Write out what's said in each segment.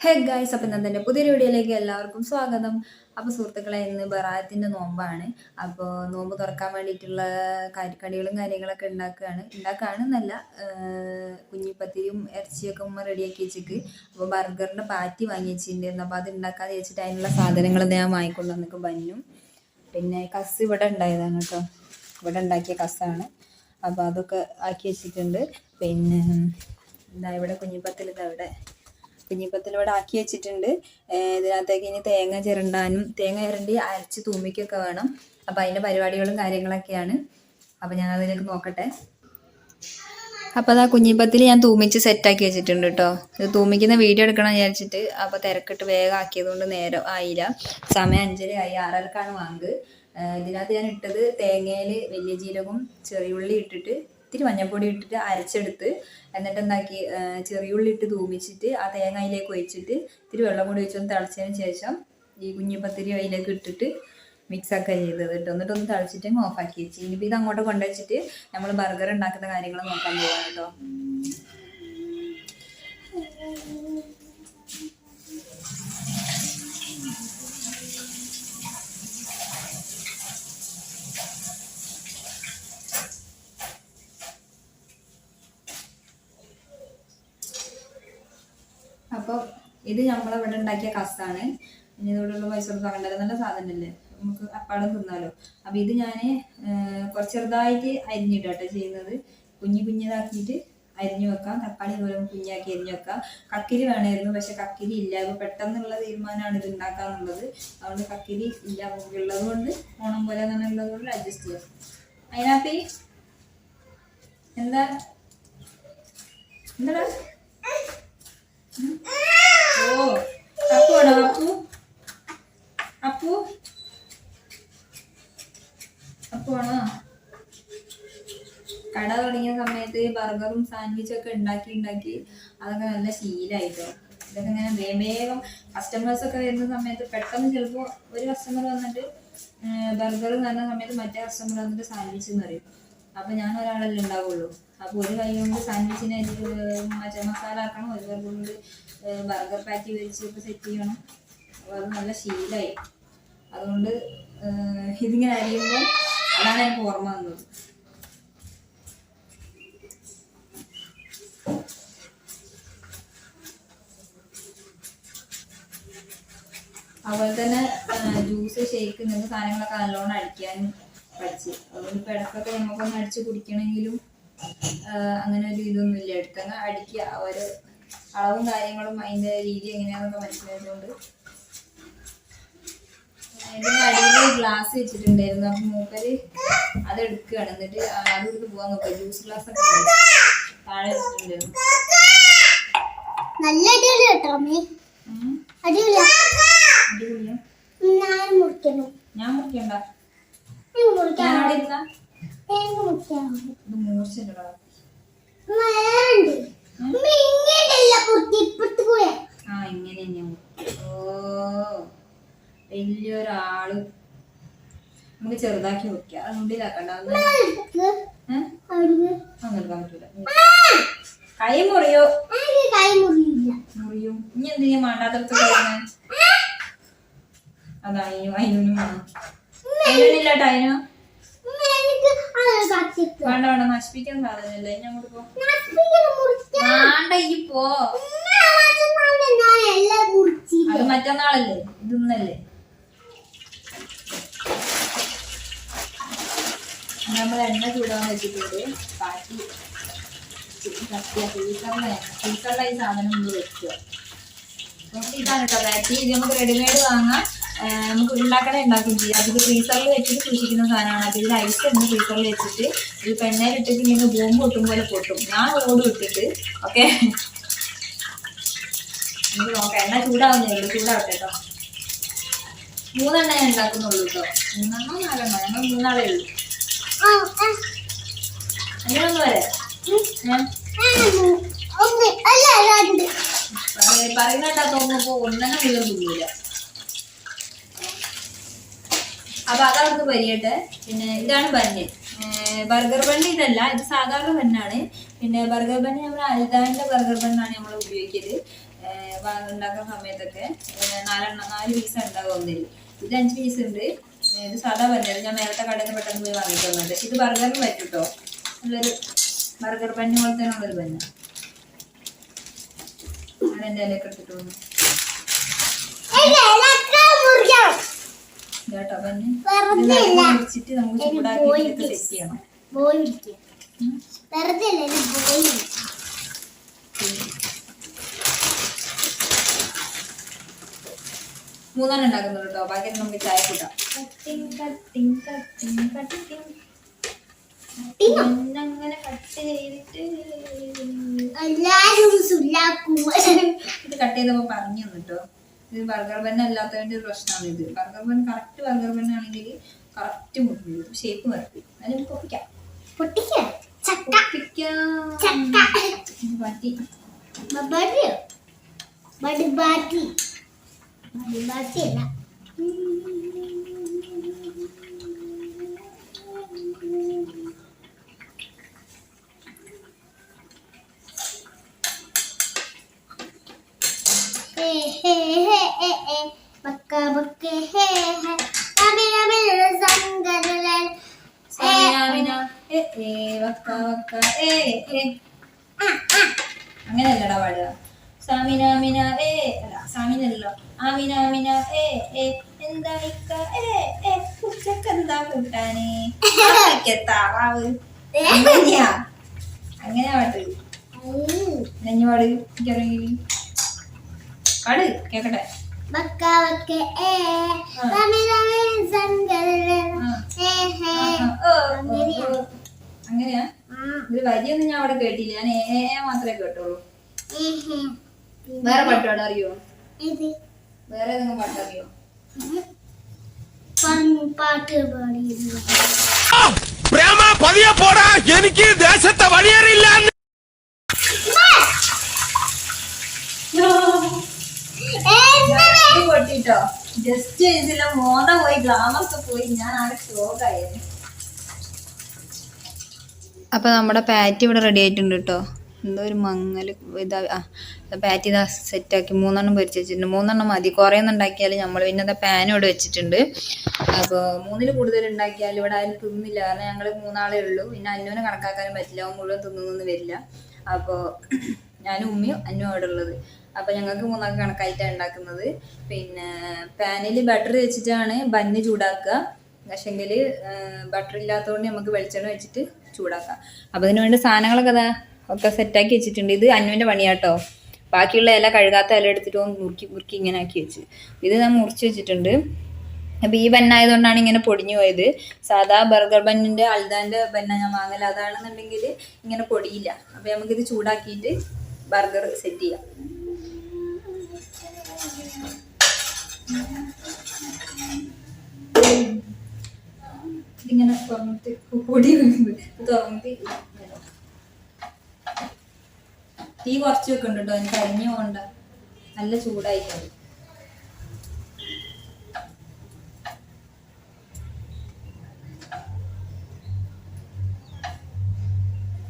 Hey guys, അപ്പം ഇന്നത്തെ പുതിയൊരു വീഡിയോയിലേക്ക് എല്ലാവർക്കും സ്വാഗതം. അപ്പോൾ സുഹൃത്തുക്കളെ, ഇന്ന് ബറാത്തിൻ്റെ നോമ്പാണ്. അപ്പോൾ നോമ്പ് തുറക്കാൻ വേണ്ടിയിട്ടുള്ള കടികളും കാര്യങ്ങളൊക്കെ ഉണ്ടാക്കുകയാണെന്നല്ല, കുഞ്ഞിപ്പത്തിരിയും ഇറച്ചിയൊക്കെ ഉമ്മ റെഡിയാക്കി വെച്ചിട്ട്. അപ്പോൾ ബർഗറിൻ്റെ പാറ്റി വാങ്ങി വെച്ചിട്ടുണ്ടായിരുന്നു. അപ്പോൾ അത് ഉണ്ടാക്കാതെ വെച്ചിട്ട് അതിനുള്ള സാധനങ്ങൾ ഞാൻ വാങ്ങിക്കൊണ്ട് വന്നിട്ട് ബന്നും പിന്നെ കസ് ഇവിടെ ഉണ്ടായതാണ് കേട്ടോ. ഇവിടെ ഉണ്ടാക്കിയ കസ്സാണ്. അപ്പോൾ അതൊക്കെ ആക്കി വെച്ചിട്ടുണ്ട്. പിന്നെ എന്താ ഇവിടെ കുഞ്ഞിപ്പത്തിൽ ഇവിടെ ആക്കി വെച്ചിട്ടുണ്ട്. ഇതിനകത്തേക്ക് ഇനി തേങ്ങ ചിരണ്ടി അരച്ച് തൂമിക്കൊക്കെ വേണം. അപ്പം അതിൻ്റെ പരിപാടികളും കാര്യങ്ങളൊക്കെയാണ്. അപ്പം ഞാൻ അതിലേക്ക് നോക്കട്ടെ. അപ്പോൾ അതാ കുഞ്ഞിപ്പത്തിൽ ഞാൻ തൂമിച്ച് സെറ്റാക്കി വെച്ചിട്ടുണ്ട് കേട്ടോ. ഇത് തൂമിക്കുന്ന വീഡിയോ എടുക്കണം വിചാരിച്ചിട്ട് അപ്പോൾ തിരക്കിട്ട് വേഗം ആക്കിയതുകൊണ്ട് നേരം ആയില്ല. സമയം 5:30 ആയി. 6:30ക്കാണ് വാങ്ങ്. ഇതിനകത്ത് ഞാൻ ഇട്ടത് തേങ്ങയിൽ വലിയ ജീരകവും ചെറിയുള്ളി ഇട്ടിട്ട് ഇത്തിരി മഞ്ഞൾപ്പൊടി ഇട്ടിട്ട് അരച്ചെടുത്ത്, എന്നിട്ട് എന്താക്കി ചെറിയുള്ളി ഇട്ട് തൂമിച്ചിട്ട് ആ തേങ്ങ അതിലേക്ക് ഒഴിച്ചിട്ട് ഇത്തിരി വെള്ളം കൂടി ഒഴിച്ചൊന്ന് തിളച്ചതിന് ശേഷം ഈ കുഞ്ഞിപ്പത്തിരി അതിലേക്ക് ഇട്ടിട്ട് മിക്സാക്കുക ചെയ്തത് കേട്ടോ. എന്നിട്ടൊന്ന് തിളച്ചിട്ട് ഓഫാക്കി വെച്ച്. ഇനിയിപ്പോൾ ഇത് അങ്ങോട്ട് കൊണ്ടുവച്ചിട്ട് നമ്മൾ ബർഗർ ഉണ്ടാക്കുന്ന കാര്യങ്ങൾ നോക്കാൻ പോകാം കേട്ടോ. അപ്പോൾ ഇത് നമ്മളിവിടെ ഉണ്ടാക്കിയ കസ്സാണ്. ഇനി ഇതോടുള്ള പൈസ കൊടുത്ത് വാങ്ങണ്ടല്ലോ, നല്ല സാധനമല്ലേ, നമുക്ക് അപ്പാടം തിന്നാലോ. അപ്പോൾ ഇത് ഞാൻ കുറച്ച് ചെറുതായിട്ട് അരിഞ്ഞിട്ടാട്ടോ ചെയ്യുന്നത്. കുഞ്ഞിതാക്കിയിട്ട് അരിഞ്ഞു വെക്കാം. തക്കാളി ഇതുപോലെ കുഞ്ഞാക്കി അരിഞ്ഞു വെക്കാം. കക്കിരി വേണമായിരുന്നു, പക്ഷെ കക്കിരി ഇല്ല. അപ്പോൾ പെട്ടെന്നുള്ള തീരുമാനമാണ് ഇത് ഉണ്ടാക്കാന്നുള്ളത്. അതുകൊണ്ട് കക്കിരി ഇല്ല. ഉള്ളത് കൊണ്ട് ഓണം പോലെ തന്നെ ഉള്ളത് കൊണ്ട് അഡ്ജസ്റ്റ് ചെയ്യാം. അതിനകത്ത് എന്താടാ ഓ അപ്പു ആണോ? അപ്പു ആണോ? കട തുടങ്ങിയ സമയത്ത് ബർഗറും സാൻഡ്വിച്ചും ഒക്കെ ഉണ്ടാക്കി അതൊക്കെ നല്ല ശീലമായിട്ടോ. ഇതൊക്കെ ഇങ്ങനെ വേഗം കസ്റ്റമേഴ്സൊക്കെ വരുന്ന സമയത്ത് പെട്ടെന്ന് ചിലപ്പോൾ ഒരു കസ്റ്റമർ വന്നിട്ട് ബർഗർ എന്ന് പറഞ്ഞ സമയത്ത് മറ്റേ കസ്റ്റമർ വന്നിട്ട് സാൻഡ്വിച്ച് എന്ന് പറയും. അപ്പോൾ ഞാൻ ഒരാളല്ലേ ഉണ്ടാവുള്ളൂ. അപ്പോൾ ഒരു കൈ കൊണ്ട് സാൻഡ്വിച്ചിനെ മറ്റേ മസാല ആക്കണം, ഒരു കൈ കൊണ്ട് ബർഗർ പാറ്റി വെച്ചൊക്കെ സെറ്റ് ചെയ്യണം. അപ്പോൾ അത് നല്ല ശീലമായി. അതുകൊണ്ട് ഇതിങ്ങനെ അറിയുമ്പോൾ അതാണ് എനിക്ക് ഓർമ്മ വന്നത്. അതുപോലെ തന്നെ ജ്യൂസ്, ഷേക്ക് ഇങ്ങനത്തെ സാധനങ്ങളൊക്കെ നല്ലോണം അടിക്കാനും പഠിച്ച്. അതുകൊണ്ട് ഇപ്പോൾ ഇടയ്ക്കൊക്കെ നമുക്കൊന്ന് അടിച്ച് കുടിക്കണമെങ്കിലും അങ്ങനെ ഒരു ഇതൊന്നും ഇല്ല. എടുത്തങ്ങ് അടിക്കുക. ഒരു അളവും കാര്യങ്ങളും അതിൻ്റെ രീതി എങ്ങനെയാണെന്നൊക്കെ മനസ്സിലായതുകൊണ്ട്. ഇതിൻ്റെ അടിയിൽ ഗ്ലാസ് വെച്ചിട്ടുണ്ടായിരുന്നു. അപ്പം മൂപ്പര് അത് എടുക്കുകയാണ്. എന്നിട്ട് അത് എടുത്ത് പോകാൻ നോക്കുക. ജ്യൂസ് ഗ്ലാസ് ഒക്കെ താഴെ വെച്ചിട്ടുണ്ടായിരുന്നു. ഞാൻ മുറിക്കണ്ട. വലിയൊരാള് നമുക്ക് ചെറുതാക്കി മുറിക്കാം. അത് ഉള്ളിലാക്കണ്ട. എടുക്കാൻ പറ്റൂല. കൈ മുറിയും. ഇനി എന്തിനാ മാണ്ടാത്തടത്ത് പറയുന്നത്? അതാ അതിനും വേണം. അതിനില്ലാട്ടോ. അതിനോ വേണ്ട നശിപ്പിക്കാൻ സാധനമല്ല. ഇനി അങ്ങോട്ട് പോ. വേണ്ട ഈ പോ. അത് മറ്റന്നാളല്ലേ, ഇതൊന്നല്ലേ. നമ്മൾ എണ്ണ ചൂടാൻ വെച്ചിട്ടുണ്ട്. പാറ്റി ഫ്രീസറിലെ ഈ സാധനം ഒന്ന് വെക്കുക. ഇതാണ് കേട്ടോ പാറ്റി. ഇത് നമുക്ക് റെഡിമെയ്ഡ് വാങ്ങാം. നമുക്ക് ഉണ്ടാക്കുകയും ചെയ്യാം. അതിൽ ഫ്രീസറിൽ വെച്ചിട്ട് സൂക്ഷിക്കുന്ന സാധനമാണ്. അതിൽ ഐസ് ഉണ്ട്. ഫ്രീസറിൽ വെച്ചിട്ട് ഇത് പെണ്ണയിലിട്ടിട്ട് ഇങ്ങനെ ബോംബ് പൊട്ടും പോലെ പൊട്ടും. ഞാൻ ഓടും ഇട്ടിട്ട്. ഓക്കെ, നമുക്ക് നോക്കാം. എണ്ണ ചൂടാവുന്നേ ഉള്ളൂ. ചൂടാവട്ടെ കേട്ടോ. 3 എണ്ണ ഞാൻ ഉണ്ടാക്കുന്നുള്ളൂ കേട്ടോ. 3 4 ഞങ്ങൾ 3 ആളേ ഉള്ളൂ. അങ്ങനെയൊന്നും വരെ പറയുന്നേട്ടാ തോന്നുമ്പോ ഒന്നെണ്ണം വീണ്ടും തുന്നിയില്ല. അപ്പൊ അതവിടുന്ന് പരിയട്ടെ. പിന്നെ ഇതാണ് ബന്ന്. ബർഗർ ബണ്ണ് ഇതല്ല, ഇത് സാധാരണ ബന്നാണ്. പിന്നെ ബർഗർ ബണ്ണ് നമ്മൾ അൽദാന്റെ ബർഗർ ബണ്ണാണ് നമ്മൾ ഉപയോഗിക്കല്. ഉണ്ടാക്കുന്ന സമയത്തൊക്കെ 4 പീസ് ഉണ്ടാവും ഒന്നിൽ. ഇത് 5 പീസ് ഉണ്ട്. ഇത് സാധാ ബന്നത് ഞാൻ നേരത്തെ കടയിൽ നിന്ന് പെട്ടെന്ന് പോയി വാങ്ങിയിട്ട് വന്നത്. ഇത് ബർഗറിന് പറ്റും കേട്ടോ. നല്ലൊരു ബർഗർ ബന്ന് പോലെ തന്നെ ഉള്ളൊരു ബന്ന്. ഞാൻ എൻ്റെ ഇലയൊക്കെ എടുത്തിട്ട് വന്നു കേട്ടോ. ബന്ന് മുറിച്ചിട്ട് നമുക്ക് ചൂടാക്കിയിട്ട് സെറ്റ് ചെയ്യണം. 3 ഉണ്ടാക്കുന്നുള്ളൂ കേട്ടോ. ബാക്കി നമുക്ക് ചായ കൂട്ടാം. അങ്ങനെ കട്ട് ചെയ്തിട്ട് ഇത് കട്ട് ചെയ്തപ്പോ പറഞ്ഞു കേട്ടോ. ഇത് ബർഗർ ബൻ അല്ലാത്തതിന്റെ ഒരു പ്രശ്നമാണ്. ഇത് ബർഗർ ബൻ കറക്റ്റ് ബർഗർ ബൻ ആണെങ്കിൽ കറക്റ്റ് മുറിഞ്ഞു ഷേപ്പ് വരട്ടി. അതിന് പൊട്ടിക്കാം അങ്ങനെയല്ലടാ പാടുക. സാമിനാമിന ഏ അല്ല സാമിനല്ലോ ആമിനാമിന ഏ ഏ എന്താ ഉച്ചക്കെന്താ കൂട്ടാന് താറാവ് അങ്ങനെയാ. അങ്ങനെ പാട്ട് നെഞ്ഞു പാട്. എനിക്കറിയെങ്കിൽ പാട് കേക്കട്ടെ. അങ്ങനെയാ. ഒരു വരിയൊന്നും ഞാൻ അവിടെ കേട്ടില്ല. ഞാൻ ഏ മാത്രമേ കേട്ടോളൂ. വേറെ പാട്ടാണ് അറിയോ? വേറെ ഏതെങ്കിലും പാട്ടറിയോ? എനിക്ക് ദേശത്തെ വഴിയറിയില്ല. പൊട്ടിട്ടോ ജസ്റ്റ് ഇതിലെ മോത പോയി ഗ്ലാമൊക്കെ പോയി ഞാൻ ആകെ ഷോക്കായിരുന്നു. അപ്പൊ നമ്മുടെ പാറ്റി ഇവിടെ റെഡി ആയിട്ടുണ്ട് കേട്ടോ. എന്തോ ഒരു മങ്ങൽ ഇതാ പാറ്റി ഇതാ സെറ്റാക്കി 3 എണ്ണം പൊരിച്ച് വെച്ചിട്ടുണ്ട്. 3 എണ്ണം മതി. കുറേ ഒന്നും ഉണ്ടാക്കിയാൽ നമ്മൾ പിന്നെ എന്താ പാനും ഇവിടെ വെച്ചിട്ടുണ്ട്. അപ്പോൾ 3-ൽ കൂടുതൽ ഉണ്ടാക്കിയാൽ ഇവിടെ ആരും തിന്നില്ല. കാരണം ഞങ്ങൾ 3 ആളേ ഉള്ളൂ. പിന്നെ അന്നുവിനെ കണക്കാക്കാനും പറ്റില്ല. അവൻ മുഴുവൻ തിന്നൊന്നും വരില്ല. അപ്പോൾ ഞാനും ഉമ്മയും അന്നും അവിടെ ഉള്ളത്. അപ്പോൾ ഞങ്ങൾക്ക് 3 ആൾക്ക് കണക്കായിട്ടാണ് ഉണ്ടാക്കുന്നത്. പിന്നെ പാനിൽ ബട്ടർ വെച്ചിട്ടാണ് ബന്ന് ചൂടാക്കുക. പക്ഷെങ്കിൽ ബട്ടർ ഇല്ലാത്തതുകൊണ്ട് നമുക്ക് വെളിച്ചെണ്ണ വെച്ചിട്ട് ചൂടാക്കാം. അപ്പോൾ അതിന് വേണ്ട സാധനങ്ങളൊക്കെ അതാ ഒക്കെ സെറ്റാക്കി വെച്ചിട്ടുണ്ട്. ഇത് അന്നുവിൻ്റെ പണിയാട്ടോ. ബാക്കിയുള്ള ഇല കഴുകാത്ത ഇല എടുത്തിട്ട് മുറുക്കി ഇങ്ങനെ ആക്കി വെച്ച് ഇത് ഞാൻ മുറിച്ച് വെച്ചിട്ടുണ്ട്. അപ്പോൾ ഈ ബന്നായതുകൊണ്ടാണ് ഇങ്ങനെ പൊടിഞ്ഞു പോയത്. സാധാ ബർഗർ ബന്നിൻ്റെ അൽദാൻ്റെ ബന്ന ഞാൻ വാങ്ങല. അതാണെന്നുണ്ടെങ്കിൽ ഇങ്ങനെ പൊടിയില്ല. അപ്പോൾ നമുക്കിത് ചൂടാക്കിയിട്ട് ബർഗർ സെറ്റ് ചെയ്യാം. ഇതിങ്ങനെ തുറന്നിട്ട് പൊടി തുറന്നിട്ട് തീ കുറച്ച് വെക്കുന്നുണ്ട് കേട്ടോ. എനിക്ക് അരിഞ്ഞു പോകണ്ട. നല്ല ചൂടായിട്ടുണ്ട്.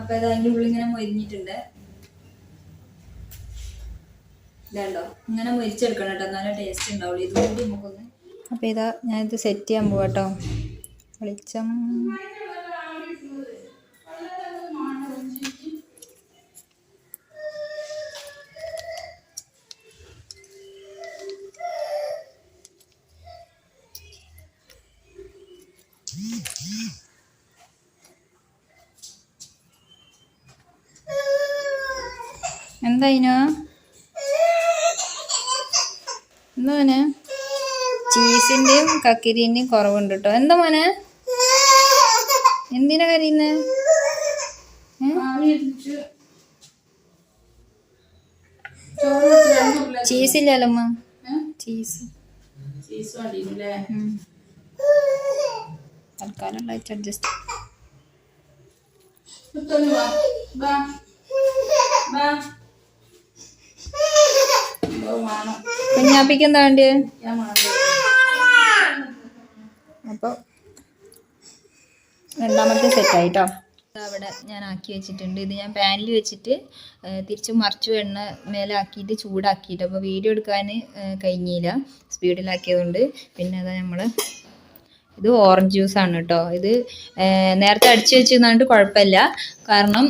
അപ്പൊ ഇത് അതിൻ്റെ ഉള്ളിൽ ഇങ്ങനെ മൊരിഞ്ഞിട്ടുണ്ട്. ഇതുണ്ടോ ഇങ്ങനെ മൊരിച്ചെടുക്കണം കേട്ടോ. നല്ല ടേസ്റ്റ് ഉണ്ടാവുള്ളൂ. ഇതുകൊണ്ട് നമുക്കൊന്ന്. അപ്പൊ ഇതാ ഞാനിത് സെറ്റ് ചെയ്യാൻ പോവാട്ടോ. വെളിച്ചം എന്തായിനോ എന്താ മോനെ? ചീസിന്റെയും കക്കിരിന്റെയും കുറവുണ്ട് കേട്ടോ. എന്താ മോനെ? എന്തിനാ കരയുന്നേ? ചീസില്ലല്ലോ ചീസ് തൽക്കാലം അഡ്ജസ്റ്റ്. കുഞ്ഞാപ്പിക്ക് എന്താ വേണ്ടിയ? അപ്പൊ രണ്ടാമത്തെ സെറ്റായിട്ടോ. അവിടെ ഞാൻ ആക്കി വെച്ചിട്ടുണ്ട്. ഇത് ഞാൻ പാനിൽ വെച്ചിട്ട് തിരിച്ച് മറിച്ചു എണ്ണ മേലെ ആക്കിയിട്ട് ചൂടാക്കിയിട്ട്, അപ്പോൾ വീഡിയോ എടുക്കാൻ കഴിഞ്ഞില്ല സ്പീഡിലാക്കിയതുകൊണ്ട്. പിന്നെ അതാ നമ്മൾ ഇത് ഓറഞ്ച് ജ്യൂസാണ് കേട്ടോ. ഇത് നേരത്തെ അടിച്ചു വെച്ചിരുന്നതുകൊണ്ട് കുഴപ്പമില്ല. കാരണം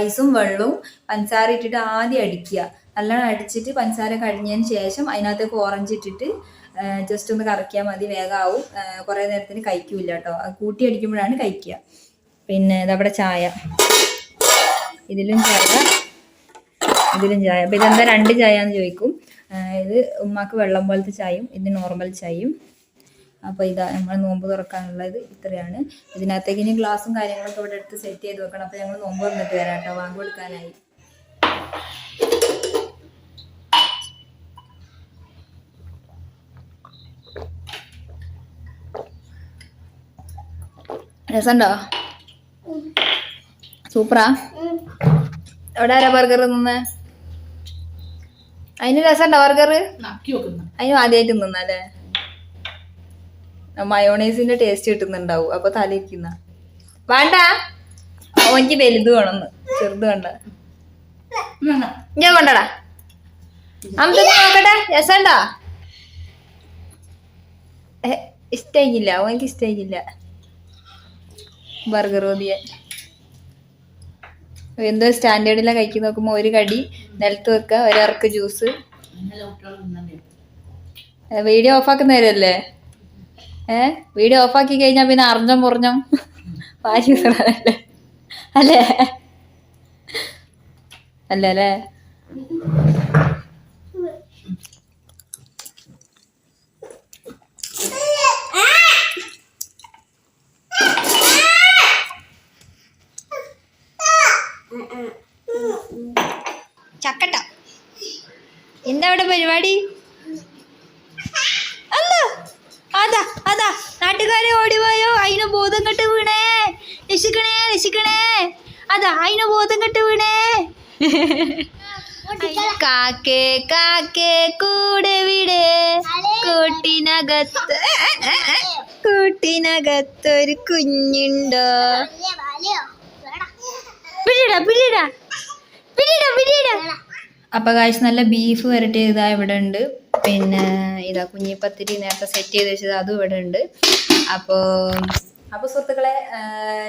ഐസും വെള്ളവും പഞ്ചസാര ഇട്ടിട്ട് ആദ്യം അടിക്കുക. നല്ലോണം അടിച്ചിട്ട് പഞ്ചസാര കഴിഞ്ഞതിന് ശേഷം അതിനകത്തേക്ക് ഓറഞ്ച് ഇട്ടിട്ട് ജസ്റ്റ് ഒന്ന് കറക്കിയാൽ മതി, വേഗമാവും. കുറേ നേരത്തിന് കഴിക്കില്ല കേട്ടോ. കൂട്ടി അടിക്കുമ്പോഴാണ് കഴിക്കുക. പിന്നെ ഇതവിടെ ചായ, ഇതിലും ചായ, ഇതിലും ചായ. അപ്പോൾ ഇതെന്താ 2 ചായ എന്ന് ചോദിക്കും. ഇത് ഉമ്മാക്ക് വെള്ളം പോലത്തെ ചായയും ഇത് നോർമൽ ചായയും. അപ്പോൾ ഇതാ നമ്മൾ നോമ്പ് തുറക്കാനുള്ളത് ഇത്രയാണ്. ഇതിനകത്തേക്ക് ഇനി ഗ്ലാസും കാര്യങ്ങളൊക്കെ ഇവിടെ എടുത്ത് സെറ്റ് ചെയ്ത് വെക്കണം. അപ്പോൾ ഞങ്ങൾ നോമ്പ് തുറന്നിട്ട് വരാം കേട്ടോ. വാങ്ങി കൊടുക്കാനായി. രസമുണ്ടോ? സൂപ്പറാ. എവിടെ ആരാ ബർഗർ തിന്നുന്നേ? അതിന് രസമുണ്ടോ ബർഗർ? അതിന് ആദ്യമായിട്ട് തിന്നല്ലേ? മയോണൈസിന്റെ ടേസ്റ്റ് കിട്ടുന്നുണ്ടാവും. അപ്പൊ തലയിരിക്കുന്ന വേണ്ട, ഓനിക്ക് വലുത് വേണമെന്ന്, ചെറുത് വേണ്ട. ഞാൻ കൊണ്ടടാ അമ്മ നോക്കട്ടെ, രസമുണ്ടോ? ഇഷ്ടായില്ല, ഓനിക്ക് ഇഷ്ടായില്ല ബർഗർ മതിയെ. എന്തോ സ്റ്റാൻഡേർഡിലാണ് കഴിക്കുന്ന നോക്കുമ്പോൾ ഒരു കടി നിലത്ത് വെക്കുക, ഒരിറക്ക് ജ്യൂസ്. വീഡിയോ ഓഫാക്കുന്നവരല്ലേ? വീഡിയോ ഓഫാക്കി കഴിഞ്ഞാൽ പിന്നെ അറിഞ്ഞം മുറിഞ്ഞം വാശി അല്ലേ? അല്ലേ അല്ലേ അല്ലേ? ചക്കട്ട എന്താ അവിടെ പരിപാടി? അതാ അതാ നാട്ടുകാരെ ഓടിപോയോ, അതിന് ബോധം കെട്ട് വീണേ, രക്ഷിക്കണേ രക്ഷിക്കണേ, അതാ അതിന് ബോധം കെട്ട് വീണേ. കാക്കേ കാക്കേ കൂടെ വിടെ, കൂട്ടിനകത്തൊരു കുഞ്ഞുണ്ടോ? പിടിടാ പിടിടാ പിടിടാ പിടിടാ. അപ്പോൾ കാശ് നല്ല ബീഫ് വരട്ടി ഇതാ ഇവിടെ ഉണ്ട്. പിന്നെ ഇതാ കുഞ്ഞിപ്പത്തിരി നേരത്തെ സെറ്റ് ചെയ്ത് വെച്ചത് അതും ഇവിടെ ഉണ്ട്. അപ്പോൾ സുഹൃത്തുക്കളെ,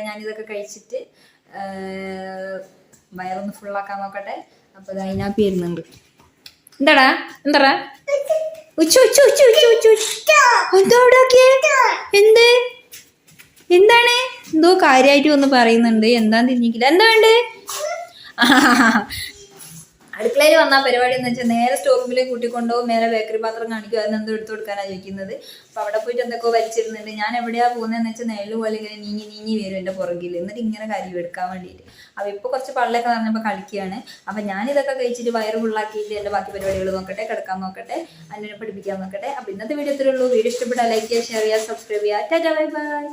ഞാനിതൊക്കെ കഴിച്ചിട്ട് വയറൊന്ന് ഫുള്ളാക്കാൻ നോക്കട്ടെ. അപ്പോൾ ഇത് അതിനാപ്പി ഇരുന്നുണ്ട്. എന്താടാ എന്താടാ എന്താണ് എന്തോ കാര്യമായിട്ട് ഒന്ന് പറയുന്നുണ്ട്. എന്താന്ന് തിരിഞ്ഞിക്കില്ല. എന്താ വേണ്ടേ? അടുക്കളയിൽ വന്ന പരിപാടി എന്ന് വെച്ചാൽ നേരെ സ്റ്റോർ റൂമിലേക്ക് കൂട്ടിക്കൊണ്ടുപോകും, മേലെ ബേക്കറി പാത്രം കാണിക്കും, അതിനെന്തോ എടുത്തു കൊടുക്കാനാണ് ചോദിക്കുന്നത്. അപ്പോൾ അവിടെ പോയിട്ട് എന്തൊക്കെയോ വലിച്ചിരുന്നുണ്ട്. ഞാൻ എവിടെയാണ് പോകുന്നതെന്ന് വെച്ചാൽ നെല്ല് പോലെ ഇങ്ങനെ നീങ്ങി വരും എൻ്റെ പുറകിൽ, എന്നിട്ട് ഇങ്ങനെ കാര്യം എടുക്കാൻ വേണ്ടിയിട്ട്. അപ്പോൾ ഇപ്പോൾ കുറച്ച് പള്ളൊക്കെ നിറഞ്ഞപ്പോൾ കളിക്കുകയാണ്. അപ്പോൾ ഞാനിതൊക്കെ കഴിച്ചിട്ട് വയറ് ഫുള്ളാക്കിയിട്ട് എൻ്റെ ബാക്കി പരിപാടികൾ നോക്കട്ടെ, കിടക്കാൻ നോക്കട്ടെ, അന്നെ പഠിപ്പിക്കാൻ നോക്കട്ടെ. അപ്പോൾ ഇന്നത്തെ വീഡിയോ ഇത്രയേ ഉള്ളൂ. വീഡിയോ ഇഷ്ടപ്പെട്ടാൽ ലൈക്ക് ചെയ്യുക, ഷെയർ ചെയ്യുക, സബ്സ്ക്രൈബ് ചെയ്യുക. Tata bye bye.